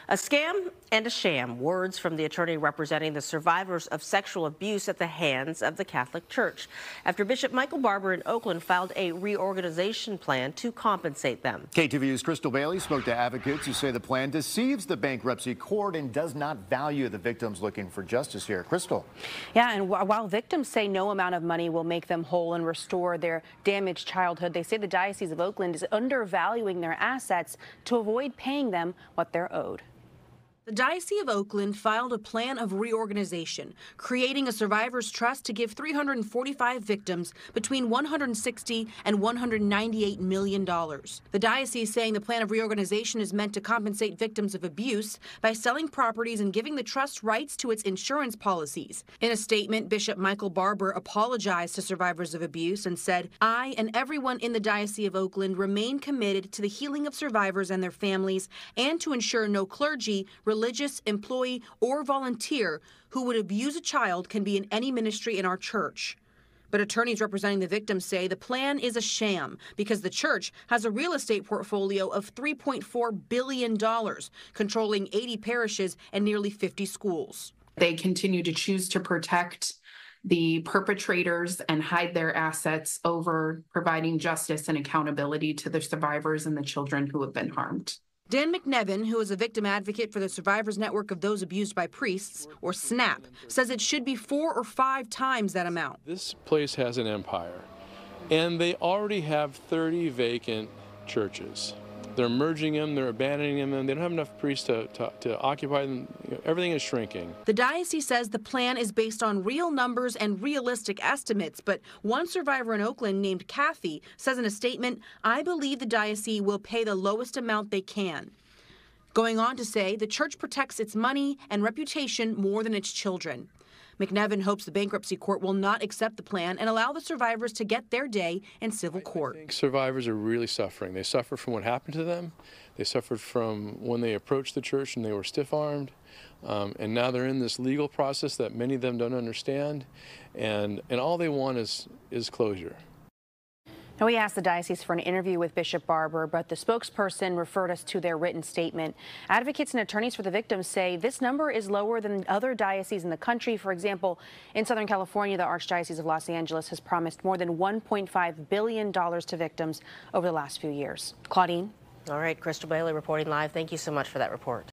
A scam and a sham, words from the attorney representing the survivors of sexual abuse at the hands of the Catholic Church, after Bishop Michael Barber in Oakland filed a reorganization plan to compensate them. KTVU's Crystal Bailey spoke to advocates who say the plan deceives the bankruptcy court and does not value the victims looking for justice here. Crystal. Yeah, and while victims say no amount of money will make them whole and restore their damaged childhood, they say the Diocese of Oakland is undervaluing their assets to avoid paying them what they're owed. The Diocese of Oakland filed a plan of reorganization, creating a survivors trust to give 345 victims between $160 and $198 million. The diocese saying the plan of reorganization is meant to compensate victims of abuse by selling properties and giving the trust rights to its insurance policies. In a statement, Bishop Michael Barber apologized to survivors of abuse and said, "I and everyone in the Diocese of Oakland remain committed to the healing of survivors and their families and to ensure no clergy, religious, employee, or volunteer who would abuse a child can be in any ministry in our church." But attorneys representing the victims say the plan is a sham because the church has a real estate portfolio of $3.4 billion, controlling 80 parishes and nearly 50 schools. They continue to choose to protect the perpetrators and hide their assets over providing justice and accountability to the survivors and the children who have been harmed. Dan McNevin, who is a victim advocate for the Survivors Network of Those Abused by Priests, or SNAP, says it should be 4 or 5 times that amount. This place has an empire, and they already have 30 vacant churches. They're merging them, they're abandoning them, and they don't have enough priests to occupy them. Everything is shrinking. The diocese says the plan is based on real numbers and realistic estimates, but one survivor in Oakland named Kathy says in a statement, "I believe the diocese will pay the lowest amount they can." Going on to say the church protects its money and reputation more than its children. McNevin hopes the bankruptcy court will not accept the plan and allow the survivors to get their day in civil court. I think survivors are really suffering. They suffer from what happened to them. They suffered from when they approached the church and they were stiff-armed. And now they're in this legal process that many of them don't understand. And all they want is closure. Now, we asked the diocese for an interview with Bishop Barber, but the spokesperson referred us to their written statement. Advocates and attorneys for the victims say this number is lower than other dioceses in the country. For example, in Southern California, the Archdiocese of Los Angeles has promised more than $1.5 billion to victims over the last few years. Claudine? All right, Crystal Bailey reporting live. Thank you so much for that report.